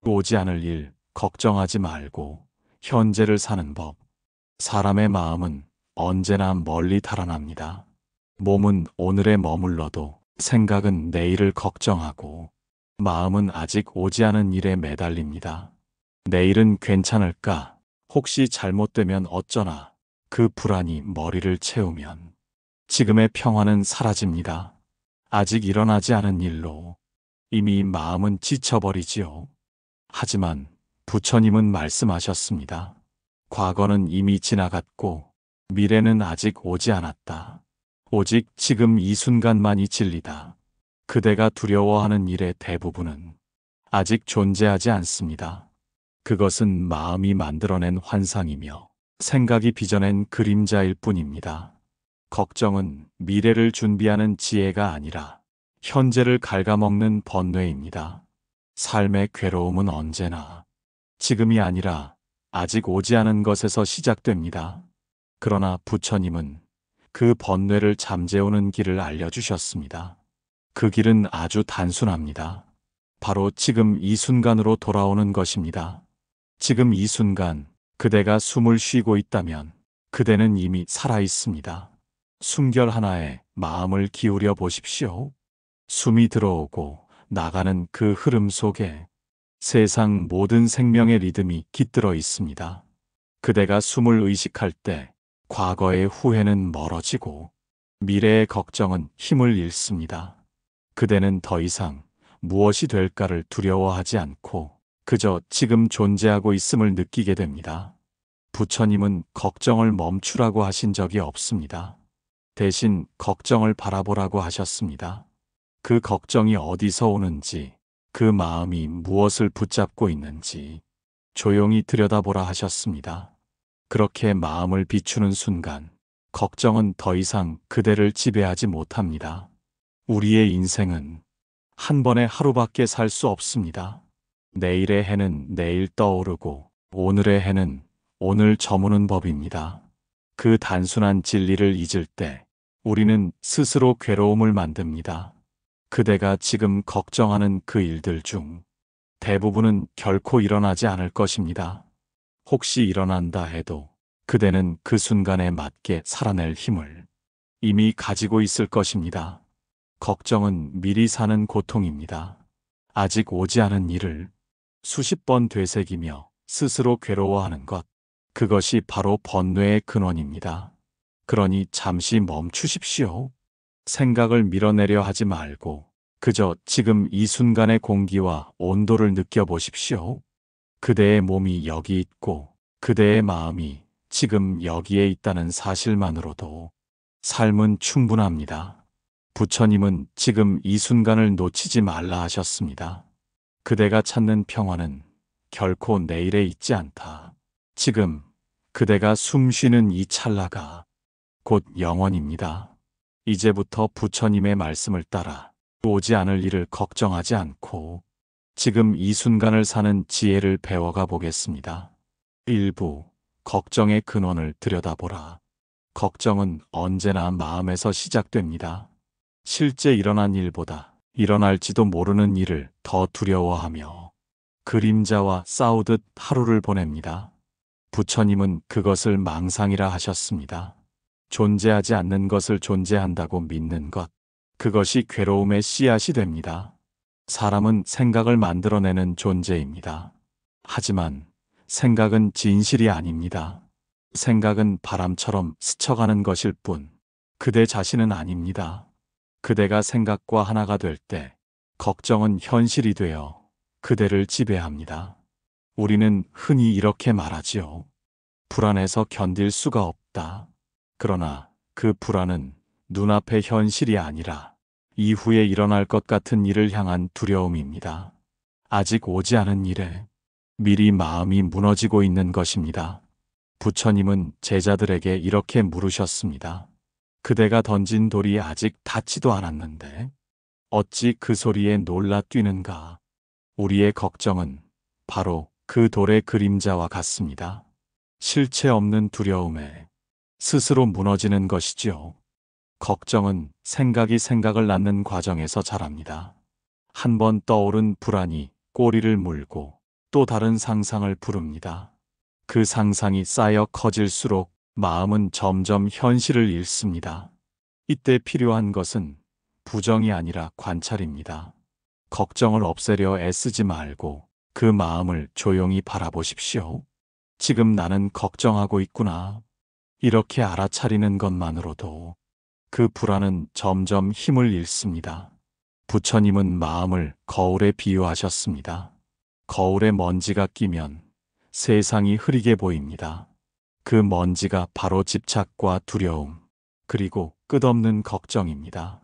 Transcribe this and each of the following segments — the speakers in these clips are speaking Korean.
오지 않을 일 걱정하지 말고 현재를 사는 법. 사람의 마음은 언제나 멀리 달아납니다. 몸은 오늘에 머물러도 생각은 내일을 걱정하고 마음은 아직 오지 않은 일에 매달립니다. 내일은 괜찮을까? 혹시 잘못되면 어쩌나? 그 불안이 머리를 채우면 지금의 평화는 사라집니다. 아직 일어나지 않은 일로 이미 마음은 지쳐버리지요. 하지만 부처님은 말씀하셨습니다. 과거는 이미 지나갔고 미래는 아직 오지 않았다. 오직 지금 이 순간만이 진리다. 그대가 두려워하는 일의 대부분은 아직 존재하지 않습니다. 그것은 마음이 만들어낸 환상이며 생각이 빚어낸 그림자일 뿐입니다. 걱정은 미래를 준비하는 지혜가 아니라 현재를 갉아먹는 번뇌입니다. 삶의 괴로움은 언제나 지금이 아니라 아직 오지 않은 것에서 시작됩니다. 그러나 부처님은 그 번뇌를 잠재우는 길을 알려주셨습니다. 그 길은 아주 단순합니다. 바로 지금 이 순간으로 돌아오는 것입니다. 지금 이 순간 그대가 숨을 쉬고 있다면 그대는 이미 살아 있습니다. 숨결 하나에 마음을 기울여 보십시오. 숨이 들어오고 나가는 그 흐름 속에 세상 모든 생명의 리듬이 깃들어 있습니다. 그대가 숨을 의식할 때 과거의 후회는 멀어지고 미래의 걱정은 힘을 잃습니다. 그대는 더 이상 무엇이 될까를 두려워하지 않고 그저 지금 존재하고 있음을 느끼게 됩니다. 부처님은 걱정을 멈추라고 하신 적이 없습니다. 대신 걱정을 바라보라고 하셨습니다. 그 걱정이 어디서 오는지, 그 마음이 무엇을 붙잡고 있는지 조용히 들여다보라 하셨습니다. 그렇게 마음을 비추는 순간 걱정은 더 이상 그대를 지배하지 못합니다. 우리의 인생은 한 번에 하루밖에 살 수 없습니다. 내일의 해는 내일 떠오르고 오늘의 해는 오늘 저무는 법입니다. 그 단순한 진리를 잊을 때 우리는 스스로 괴로움을 만듭니다. 그대가 지금 걱정하는 그 일들 중 대부분은 결코 일어나지 않을 것입니다. 혹시 일어난다 해도 그대는 그 순간에 맞게 살아낼 힘을 이미 가지고 있을 것입니다. 걱정은 미리 사는 고통입니다. 아직 오지 않은 일을 수십 번 되새기며 스스로 괴로워하는 것, 그것이 바로 번뇌의 근원입니다. 그러니 잠시 멈추십시오. 생각을 밀어내려 하지 말고 그저 지금 이 순간의 공기와 온도를 느껴보십시오. 그대의 몸이 여기 있고 그대의 마음이 지금 여기에 있다는 사실만으로도 삶은 충분합니다. 부처님은 지금 이 순간을 놓치지 말라 하셨습니다. 그대가 찾는 평화는 결코 내일에 있지 않다. 지금 그대가 숨 쉬는 이 찰나가 곧 영원입니다. 이제부터 부처님의 말씀을 따라 오지 않을 일을 걱정하지 않고 지금 이 순간을 사는 지혜를 배워가 보겠습니다. 1부 걱정의 근원을 들여다보라. 걱정은 언제나 마음에서 시작됩니다. 실제 일어난 일보다 일어날지도 모르는 일을 더 두려워하며 그림자와 싸우듯 하루를 보냅니다. 부처님은 그것을 망상이라 하셨습니다. 존재하지 않는 것을 존재한다고 믿는 것, 그것이 괴로움의 씨앗이 됩니다. 사람은 생각을 만들어내는 존재입니다. 하지만 생각은 진실이 아닙니다. 생각은 바람처럼 스쳐가는 것일 뿐, 그대 자신은 아닙니다. 그대가 생각과 하나가 될 때 걱정은 현실이 되어 그대를 지배합니다. 우리는 흔히 이렇게 말하지요. 불안해서 견딜 수가 없다. 그러나 그 불안은 눈앞의 현실이 아니라 이후에 일어날 것 같은 일을 향한 두려움입니다. 아직 오지 않은 일에 미리 마음이 무너지고 있는 것입니다. 부처님은 제자들에게 이렇게 물으셨습니다. 그대가 던진 돌이 아직 닿지도 않았는데 어찌 그 소리에 놀라 뛰는가? 우리의 걱정은 바로 그 돌의 그림자와 같습니다. 실체 없는 두려움에 스스로 무너지는 것이지요. 걱정은 생각이 생각을 낳는 과정에서 자랍니다. 한 번 떠오른 불안이 꼬리를 물고 또 다른 상상을 부릅니다. 그 상상이 쌓여 커질수록 마음은 점점 현실을 잃습니다. 이때 필요한 것은 부정이 아니라 관찰입니다. 걱정을 없애려 애쓰지 말고 그 마음을 조용히 바라보십시오. 지금 나는 걱정하고 있구나. 이렇게 알아차리는 것만으로도 그 불안은 점점 힘을 잃습니다. 부처님은 마음을 거울에 비유하셨습니다. 거울에 먼지가 끼면 세상이 흐리게 보입니다. 그 먼지가 바로 집착과 두려움, 그리고 끝없는 걱정입니다.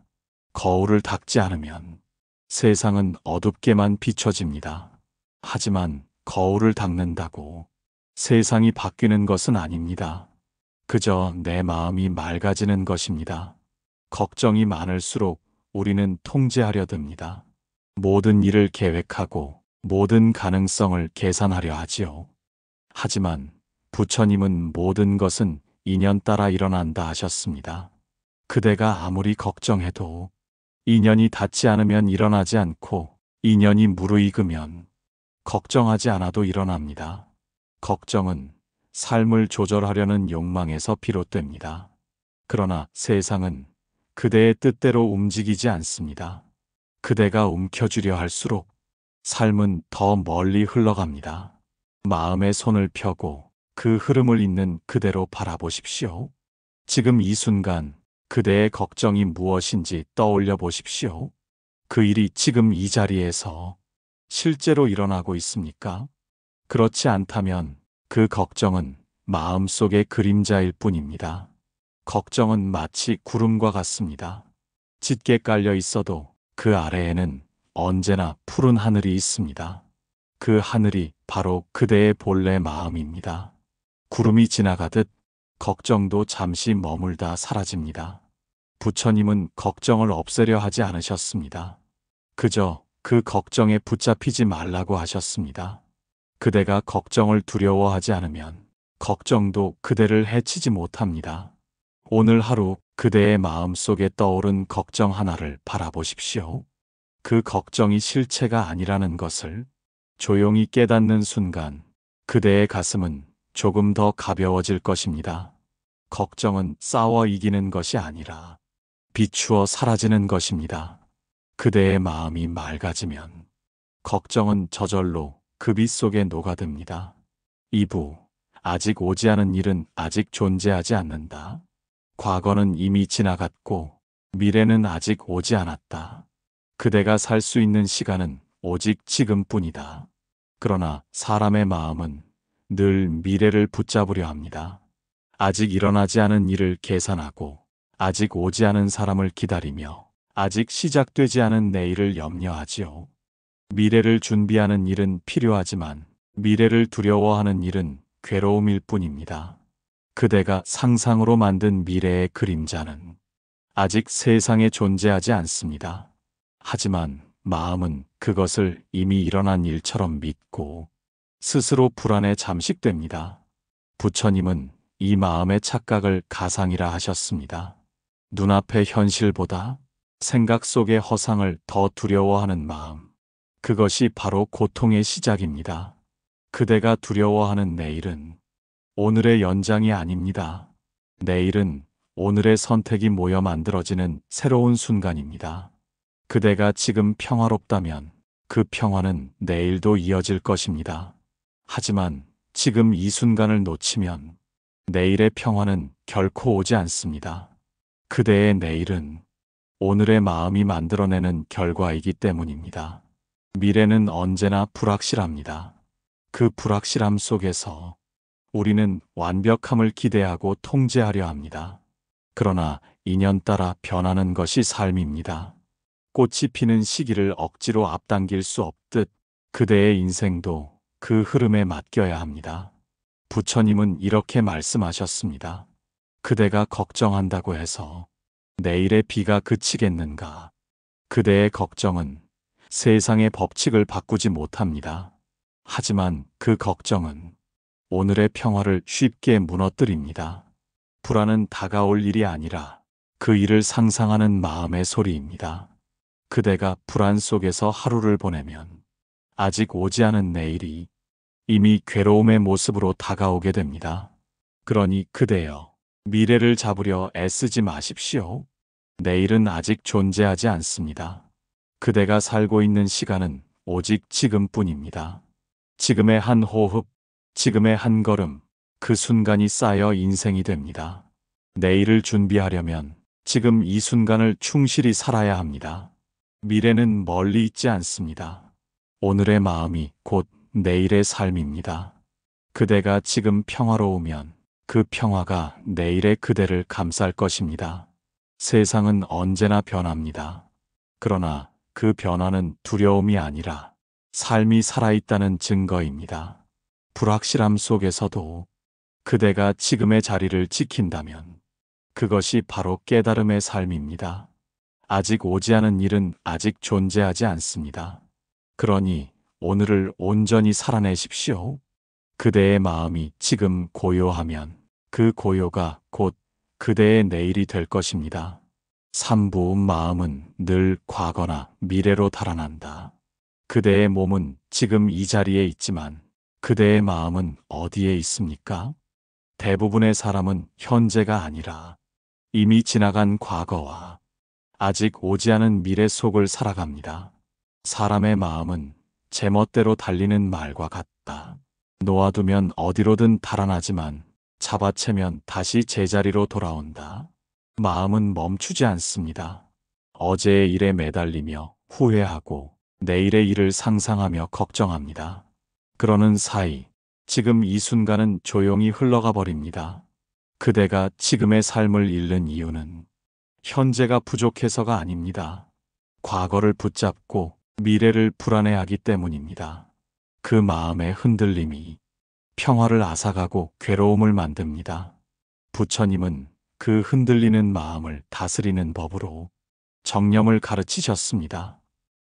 거울을 닦지 않으면 세상은 어둡게만 비춰집니다. 하지만 거울을 닦는다고 세상이 바뀌는 것은 아닙니다. 그저 내 마음이 맑아지는 것입니다. 걱정이 많을수록 우리는 통제하려 듭니다. 모든 일을 계획하고 모든 가능성을 계산하려 하지요. 하지만 부처님은 모든 것은 인연 따라 일어난다 하셨습니다. 그대가 아무리 걱정해도 인연이 닿지 않으면 일어나지 않고 인연이 무르익으면 걱정하지 않아도 일어납니다. 걱정은 삶을 조절하려는 욕망에서 비롯됩니다. 그러나 세상은 그대의 뜻대로 움직이지 않습니다. 그대가 움켜쥐려 할수록 삶은 더 멀리 흘러갑니다. 마음의 손을 펴고 그 흐름을 있는 그대로 바라보십시오. 지금 이 순간 그대의 걱정이 무엇인지 떠올려 보십시오. 그 일이 지금 이 자리에서 실제로 일어나고 있습니까? 그렇지 않다면 그 걱정은 마음속의 그림자일 뿐입니다. 걱정은 마치 구름과 같습니다. 짙게 깔려 있어도 그 아래에는 언제나 푸른 하늘이 있습니다. 그 하늘이 바로 그대의 본래 마음입니다. 구름이 지나가듯 걱정도 잠시 머물다 사라집니다. 부처님은 걱정을 없애려 하지 않으셨습니다. 그저 그 걱정에 붙잡히지 말라고 하셨습니다. 그대가 걱정을 두려워하지 않으면 걱정도 그대를 해치지 못합니다. 오늘 하루 그대의 마음 속에 떠오른 걱정 하나를 바라보십시오. 그 걱정이 실체가 아니라는 것을 조용히 깨닫는 순간 그대의 가슴은 조금 더 가벼워질 것입니다. 걱정은 싸워 이기는 것이 아니라 비추어 사라지는 것입니다. 그대의 마음이 맑아지면 걱정은 저절로 그 빛 속에 녹아듭니다. 2부, 아직 오지 않은 일은 아직 존재하지 않는다. 과거는 이미 지나갔고 미래는 아직 오지 않았다. 그대가 살 수 있는 시간은 오직 지금뿐이다. 그러나 사람의 마음은 늘 미래를 붙잡으려 합니다. 아직 일어나지 않은 일을 계산하고 아직 오지 않은 사람을 기다리며 아직 시작되지 않은 내일을 염려하지요. 미래를 준비하는 일은 필요하지만 미래를 두려워하는 일은 괴로움일 뿐입니다. 그대가 상상으로 만든 미래의 그림자는 아직 세상에 존재하지 않습니다. 하지만 마음은 그것을 이미 일어난 일처럼 믿고 스스로 불안에 잠식됩니다. 부처님은 이 마음의 착각을 가상이라 하셨습니다. 눈앞의 현실보다 생각 속의 허상을 더 두려워하는 마음, 그것이 바로 고통의 시작입니다. 그대가 두려워하는 내일은 오늘의 연장이 아닙니다. 내일은 오늘의 선택이 모여 만들어지는 새로운 순간입니다. 그대가 지금 평화롭다면 그 평화는 내일도 이어질 것입니다. 하지만 지금 이 순간을 놓치면 내일의 평화는 결코 오지 않습니다. 그대의 내일은 오늘의 마음이 만들어내는 결과이기 때문입니다. 미래는 언제나 불확실합니다. 그 불확실함 속에서 우리는 완벽함을 기대하고 통제하려 합니다. 그러나 인연 따라 변하는 것이 삶입니다. 꽃이 피는 시기를 억지로 앞당길 수 없듯 그대의 인생도 그 흐름에 맡겨야 합니다. 부처님은 이렇게 말씀하셨습니다. 그대가 걱정한다고 해서 내일의 비가 그치겠는가? 그대의 걱정은 세상의 법칙을 바꾸지 못합니다. 하지만 그 걱정은 오늘의 평화를 쉽게 무너뜨립니다. 불안은 다가올 일이 아니라 그 일을 상상하는 마음의 소리입니다. 그대가 불안 속에서 하루를 보내면 아직 오지 않은 내일이 이미 괴로움의 모습으로 다가오게 됩니다. 그러니 그대여, 미래를 잡으려 애쓰지 마십시오. 내일은 아직 존재하지 않습니다. 그대가 살고 있는 시간은 오직 지금뿐입니다. 지금의 한 호흡, 지금의 한 걸음, 그 순간이 쌓여 인생이 됩니다. 내일을 준비하려면 지금 이 순간을 충실히 살아야 합니다. 미래는 멀리 있지 않습니다. 오늘의 마음이 곧 내일의 삶입니다. 그대가 지금 평화로우면 그 평화가 내일의 그대를 감쌀 것입니다. 세상은 언제나 변합니다. 그러나 그 변화는 두려움이 아니라 삶이 살아있다는 증거입니다. 불확실함 속에서도 그대가 지금의 자리를 지킨다면 그것이 바로 깨달음의 삶입니다. 아직 오지 않은 일은 아직 존재하지 않습니다. 그러니 오늘을 온전히 살아내십시오. 그대의 마음이 지금 고요하면 그 고요가 곧 그대의 내일이 될 것입니다. 삼부 마음은 늘 과거나 미래로 달아난다. 그대의 몸은 지금 이 자리에 있지만 그대의 마음은 어디에 있습니까? 대부분의 사람은 현재가 아니라 이미 지나간 과거와 아직 오지 않은 미래 속을 살아갑니다. 사람의 마음은 제멋대로 달리는 말과 같다. 놓아두면 어디로든 달아나지만 잡아채면 다시 제자리로 돌아온다. 마음은 멈추지 않습니다. 어제의 일에 매달리며 후회하고 내일의 일을 상상하며 걱정합니다. 그러는 사이 지금 이 순간은 조용히 흘러가 버립니다. 그대가 지금의 삶을 잃는 이유는 현재가 부족해서가 아닙니다. 과거를 붙잡고 미래를 불안해하기 때문입니다. 그 마음의 흔들림이 평화를 앗아가고 괴로움을 만듭니다. 부처님은 그 흔들리는 마음을 다스리는 법으로 정념을 가르치셨습니다.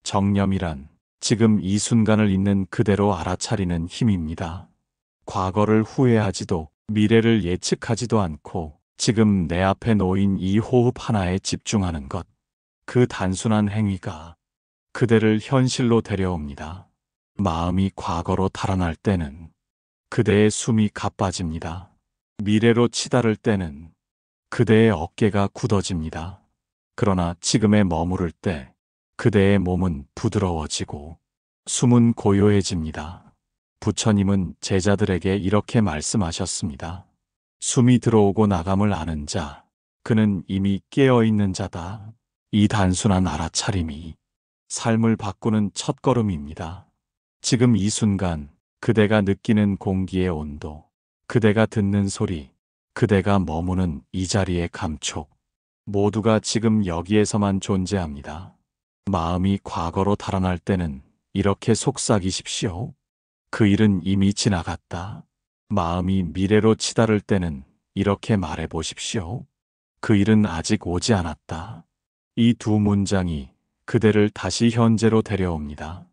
정념이란 지금 이 순간을 있는 그대로 알아차리는 힘입니다. 과거를 후회하지도 미래를 예측하지도 않고 지금 내 앞에 놓인 이 호흡 하나에 집중하는 것. 그 단순한 행위가 그대를 현실로 데려옵니다. 마음이 과거로 달아날 때는 그대의 숨이 가빠집니다. 미래로 치달을 때는 그대의 어깨가 굳어집니다. 그러나 지금에 머무를 때 그대의 몸은 부드러워지고 숨은 고요해집니다. 부처님은 제자들에게 이렇게 말씀하셨습니다. 숨이 들어오고 나감을 아는 자, 그는 이미 깨어있는 자다. 이 단순한 알아차림이 삶을 바꾸는 첫걸음입니다. 지금 이 순간 그대가 느끼는 공기의 온도, 그대가 듣는 소리, 그대가 머무는 이 자리의 감촉, 모두가 지금 여기에서만 존재합니다. 마음이 과거로 달아날 때는 이렇게 속삭이십시오. 그 일은 이미 지나갔다. 마음이 미래로 치달을 때는 이렇게 말해보십시오. 그 일은 아직 오지 않았다. 이 두 문장이 그대를 다시 현재로 데려옵니다.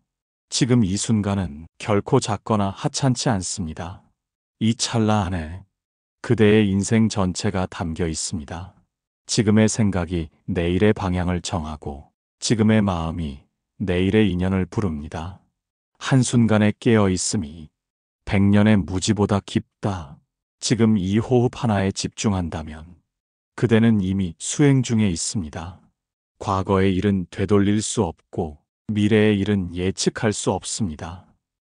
지금 이 순간은 결코 작거나 하찮지 않습니다. 이 찰나 안에 그대의 인생 전체가 담겨 있습니다. 지금의 생각이 내일의 방향을 정하고 지금의 마음이 내일의 인연을 부릅니다. 한순간에 깨어 있음이 100년의 무지보다 깊다. 지금 이 호흡 하나에 집중한다면 그대는 이미 수행 중에 있습니다. 과거의 일은 되돌릴 수 없고 미래의 일은 예측할 수 없습니다.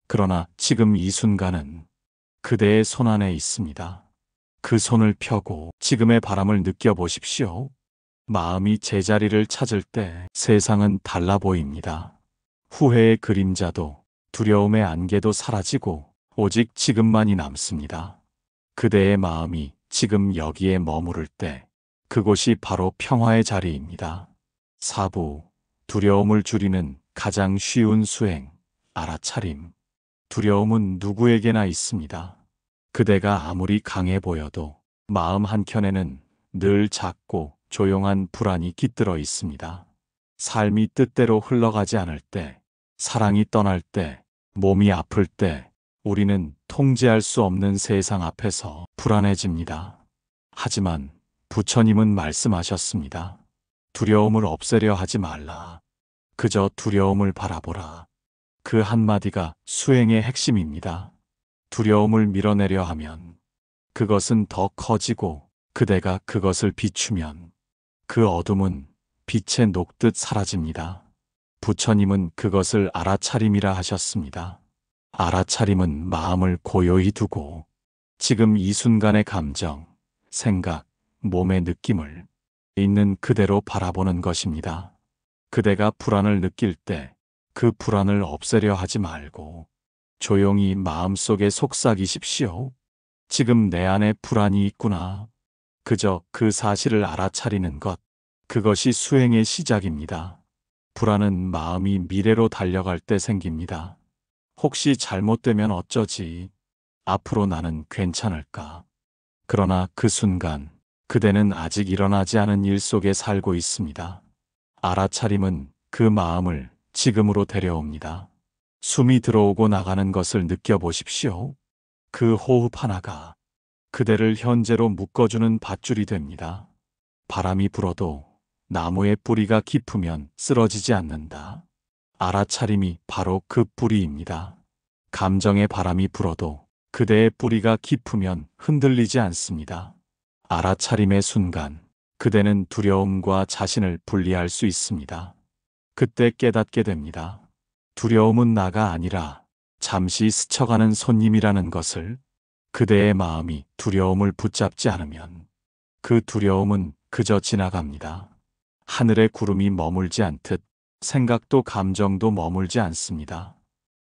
그러나 지금 이 순간은 그대의 손 안에 있습니다. 그 손을 펴고 지금의 바람을 느껴보십시오. 마음이 제자리를 찾을 때 세상은 달라 보입니다. 후회의 그림자도 두려움의 안개도 사라지고 오직 지금만이 남습니다. 그대의 마음이 지금 여기에 머무를 때 그곳이 바로 평화의 자리입니다. 사부, 두려움을 줄이는 가장 쉬운 수행, 알아차림. 두려움은 누구에게나 있습니다. 그대가 아무리 강해 보여도 마음 한켠에는 늘 작고 조용한 불안이 깃들어 있습니다. 삶이 뜻대로 흘러가지 않을 때, 사랑이 떠날 때, 몸이 아플 때, 우리는 통제할 수 없는 세상 앞에서 불안해집니다. 하지만 부처님은 말씀하셨습니다. 두려움을 없애려 하지 말라. 그저 두려움을 바라보라. 그 한마디가 수행의 핵심입니다. 두려움을 밀어내려 하면 그것은 더 커지고 그대가 그것을 비추면 그 어둠은 빛에 녹듯 사라집니다. 부처님은 그것을 알아차림이라 하셨습니다. 알아차림은 마음을 고요히 두고 지금 이 순간의 감정, 생각, 몸의 느낌을 있는 그대로 바라보는 것입니다. 그대가 불안을 느낄 때 그 불안을 없애려 하지 말고 조용히 마음속에 속삭이십시오. 지금 내 안에 불안이 있구나. 그저 그 사실을 알아차리는 것, 그것이 수행의 시작입니다. 불안은 마음이 미래로 달려갈 때 생깁니다. 혹시 잘못되면 어쩌지? 앞으로 나는 괜찮을까? 그러나 그 순간 그대는 아직 일어나지 않은 일 속에 살고 있습니다. 알아차림은 그 마음을 지금으로 데려옵니다. 숨이 들어오고 나가는 것을 느껴보십시오. 그 호흡 하나가 그대를 현재로 묶어주는 밧줄이 됩니다. 바람이 불어도 나무의 뿌리가 깊으면 쓰러지지 않는다. 알아차림이 바로 그 뿌리입니다. 감정의 바람이 불어도 그대의 뿌리가 깊으면 흔들리지 않습니다. 알아차림의 순간 그대는 두려움과 자신을 분리할 수 있습니다. 그때 깨닫게 됩니다. 두려움은 나가 아니라 잠시 스쳐가는 손님이라는 것을. 그대의 마음이 두려움을 붙잡지 않으면 그 두려움은 그저 지나갑니다. 하늘에 구름이 머물지 않듯 생각도 감정도 머물지 않습니다.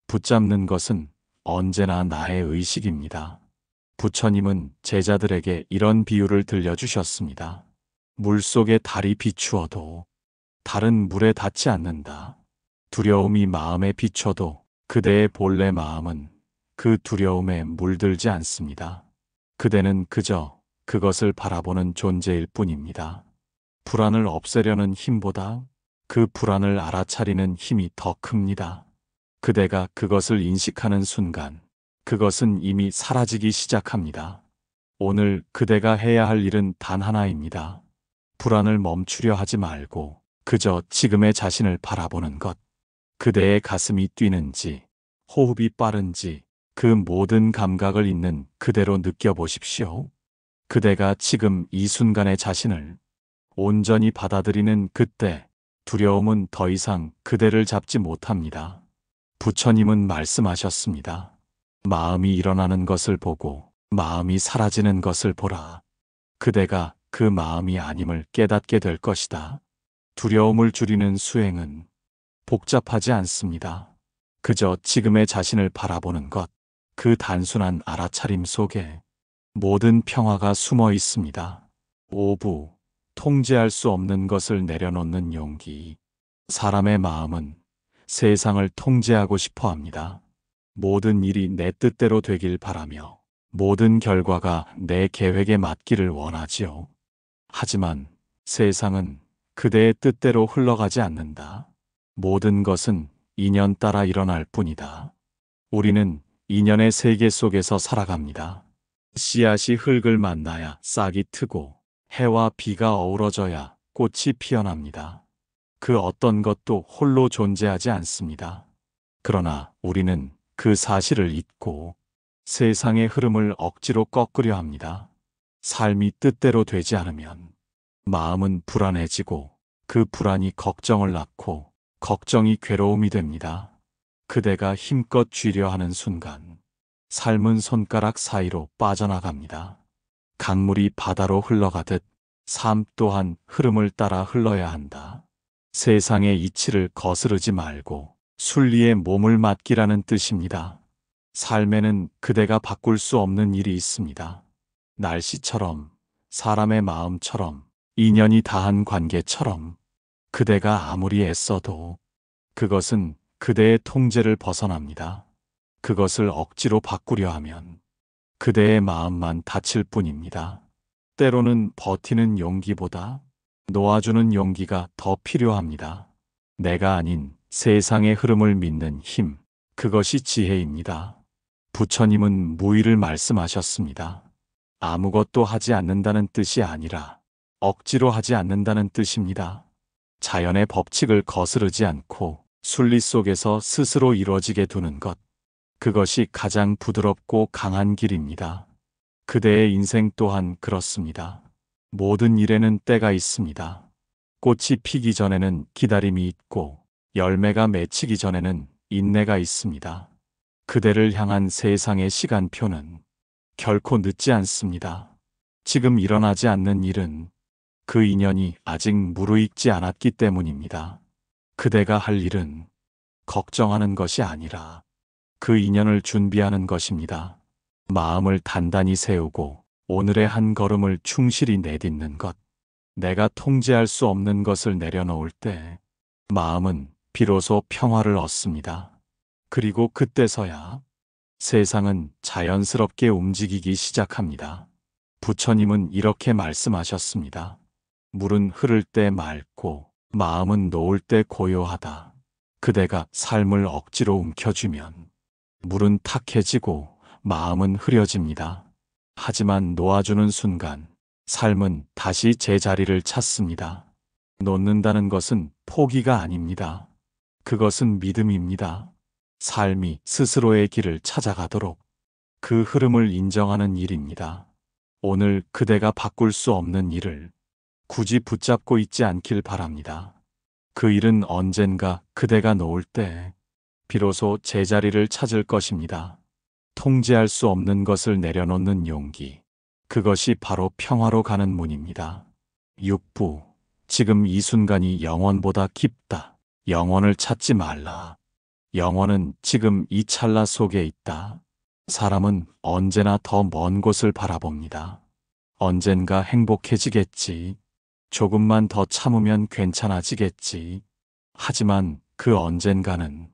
붙잡는 것은 언제나 나의 의식입니다. 부처님은 제자들에게 이런 비유를 들려주셨습니다. 물속에 달이 비추어도 달은 물에 닿지 않는다. 두려움이 마음에 비춰도 그대의 본래 마음은 그 두려움에 물들지 않습니다. 그대는 그저 그것을 바라보는 존재일 뿐입니다. 불안을 없애려는 힘보다 그 불안을 알아차리는 힘이 더 큽니다. 그대가 그것을 인식하는 순간 그것은 이미 사라지기 시작합니다. 오늘 그대가 해야 할 일은 단 하나입니다. 불안을 멈추려 하지 말고 그저 지금의 자신을 바라보는 것. 그대의 가슴이 뛰는지 호흡이 빠른지 그 모든 감각을 있는 그대로 느껴보십시오. 그대가 지금 이 순간의 자신을 온전히 받아들이는 그때 두려움은 더 이상 그대를 잡지 못합니다. 부처님은 말씀하셨습니다. 마음이 일어나는 것을 보고 마음이 사라지는 것을 보라. 그대가 그 마음이 아님을 깨닫게 될 것이다. 두려움을 줄이는 수행은 복잡하지 않습니다. 그저 지금의 자신을 바라보는 것, 그 단순한 알아차림 속에 모든 평화가 숨어 있습니다. 오부, 통제할 수 없는 것을 내려놓는 용기. 사람의 마음은 세상을 통제하고 싶어 합니다. 모든 일이 내 뜻대로 되길 바라며 모든 결과가 내 계획에 맞기를 원하지요. 하지만 세상은 그대의 뜻대로 흘러가지 않는다. 모든 것은 인연 따라 일어날 뿐이다. 우리는 인연의 세계 속에서 살아갑니다. 씨앗이 흙을 만나야 싹이 트고 해와 비가 어우러져야 꽃이 피어납니다. 그 어떤 것도 홀로 존재하지 않습니다. 그러나 우리는 그 사실을 잊고 세상의 흐름을 억지로 꺾으려 합니다. 삶이 뜻대로 되지 않으면 마음은 불안해지고 그 불안이 걱정을 낳고 걱정이 괴로움이 됩니다. 그대가 힘껏 쥐려 하는 순간 삶은 손가락 사이로 빠져나갑니다. 강물이 바다로 흘러가듯 삶 또한 흐름을 따라 흘러야 한다. 세상의 이치를 거스르지 말고 순리에 몸을 맡기라는 뜻입니다. 삶에는 그대가 바꿀 수 없는 일이 있습니다. 날씨처럼, 사람의 마음처럼, 인연이 다한 관계처럼 그대가 아무리 애써도 그것은 그대의 통제를 벗어납니다. 그것을 억지로 바꾸려 하면 그대의 마음만 다칠 뿐입니다. 때로는 버티는 용기보다 놓아주는 용기가 더 필요합니다. 내가 아닌 세상의 흐름을 믿는 힘, 그것이 지혜입니다. 부처님은 무의를 말씀하셨습니다. 아무것도 하지 않는다는 뜻이 아니라 억지로 하지 않는다는 뜻입니다. 자연의 법칙을 거스르지 않고 순리 속에서 스스로 이루어지게 두는 것. 그것이 가장 부드럽고 강한 길입니다. 그대의 인생 또한 그렇습니다. 모든 일에는 때가 있습니다. 꽃이 피기 전에는 기다림이 있고 열매가 맺히기 전에는 인내가 있습니다. 그대를 향한 세상의 시간표는 결코 늦지 않습니다. 지금 일어나지 않는 일은 그 인연이 아직 무르익지 않았기 때문입니다. 그대가 할 일은 걱정하는 것이 아니라 그 인연을 준비하는 것입니다. 마음을 단단히 세우고 오늘의 한 걸음을 충실히 내딛는 것. 내가 통제할 수 없는 것을 내려놓을 때 마음은 비로소 평화를 얻습니다. 그리고 그때서야 세상은 자연스럽게 움직이기 시작합니다. 부처님은 이렇게 말씀하셨습니다. 물은 흐를 때 맑고 마음은 놓을 때 고요하다. 그대가 삶을 억지로 움켜쥐면 물은 탁해지고 마음은 흐려집니다. 하지만 놓아주는 순간 삶은 다시 제자리를 찾습니다. 놓는다는 것은 포기가 아닙니다. 그것은 믿음입니다. 삶이 스스로의 길을 찾아가도록 그 흐름을 인정하는 일입니다. 오늘 그대가 바꿀 수 없는 일을 굳이 붙잡고 있지 않길 바랍니다. 그 일은 언젠가 그대가 놓을 때 비로소 제자리를 찾을 것입니다. 통제할 수 없는 것을 내려놓는 용기. 그것이 바로 평화로 가는 문입니다. 6부. 지금 이 순간이 영원보다 깊다. 영원을 찾지 말라. 영원은 지금 이 찰나 속에 있다. 사람은 언제나 더 먼 곳을 바라봅니다. 언젠가 행복해지겠지. 조금만 더 참으면 괜찮아지겠지. 하지만 그 언젠가는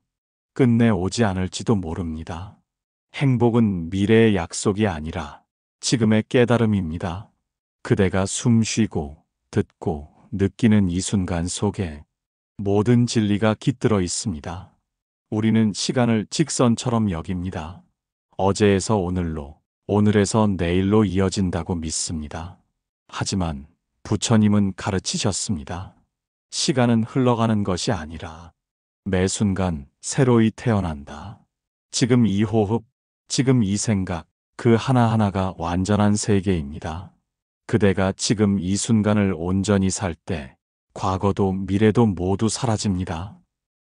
끝내 오지 않을지도 모릅니다. 행복은 미래의 약속이 아니라 지금의 깨달음입니다. 그대가 숨 쉬고 듣고 느끼는 이 순간 속에 모든 진리가 깃들어 있습니다. 우리는 시간을 직선처럼 여깁니다. 어제에서 오늘로, 오늘에서 내일로 이어진다고 믿습니다. 하지만 부처님은 가르치셨습니다. 시간은 흘러가는 것이 아니라 매 순간 새로이 태어난다. 지금 이 호흡, 지금 이 생각, 그 하나하나가 완전한 세계입니다. 그대가 지금 이 순간을 온전히 살 때 과거도 미래도 모두 사라집니다.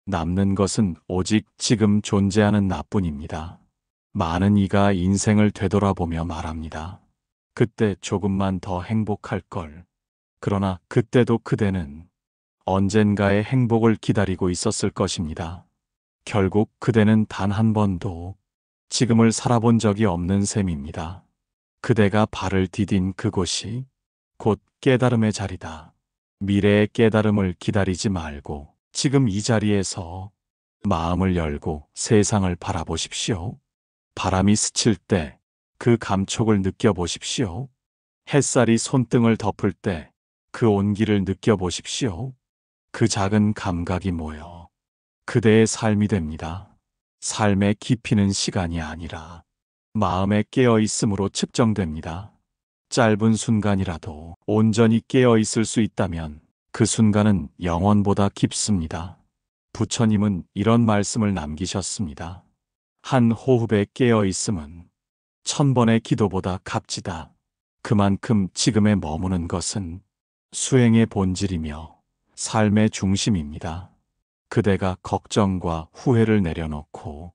남는 것은 오직 지금 존재하는 나뿐입니다. 많은 이가 인생을 되돌아보며 말합니다. 그때 조금만 더 행복할 걸. 그러나 그때도 그대는 언젠가의 행복을 기다리고 있었을 것입니다. 결국 그대는 단 한 번도 지금을 살아본 적이 없는 셈입니다. 그대가 발을 디딘 그곳이 곧 깨달음의 자리다. 미래의 깨달음을 기다리지 말고 지금 이 자리에서 마음을 열고 세상을 바라보십시오. 바람이 스칠 때 그 감촉을 느껴보십시오. 햇살이 손등을 덮을 때 그 온기를 느껴보십시오. 그 작은 감각이 모여 그대의 삶이 됩니다. 삶의 깊이는 시간이 아니라 마음에 깨어있음으로 측정됩니다. 짧은 순간이라도 온전히 깨어있을 수 있다면 그 순간은 영원보다 깊습니다. 부처님은 이런 말씀을 남기셨습니다. 한 호흡에 깨어있음은 1000번의 기도보다 값지다. 그만큼 지금에 머무는 것은 수행의 본질이며 삶의 중심입니다. 그대가 걱정과 후회를 내려놓고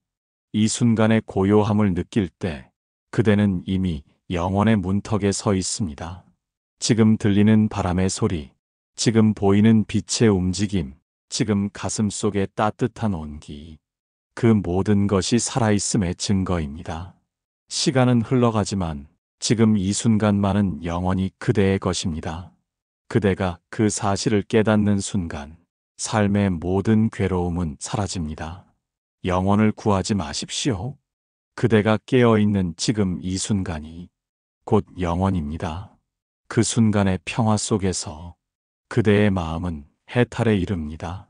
이 순간의 고요함을 느낄 때 그대는 이미 영원의 문턱에 서 있습니다. 지금 들리는 바람의 소리, 지금 보이는 빛의 움직임, 지금 가슴 속의 따뜻한 온기, 그 모든 것이 살아있음의 증거입니다. 시간은 흘러가지만 지금 이 순간만은 영원히 그대의 것입니다. 그대가 그 사실을 깨닫는 순간 삶의 모든 괴로움은 사라집니다. 영원을 구하지 마십시오. 그대가 깨어있는 지금 이 순간이 곧 영원입니다. 그 순간의 평화 속에서 그대의 마음은 해탈에 이릅니다.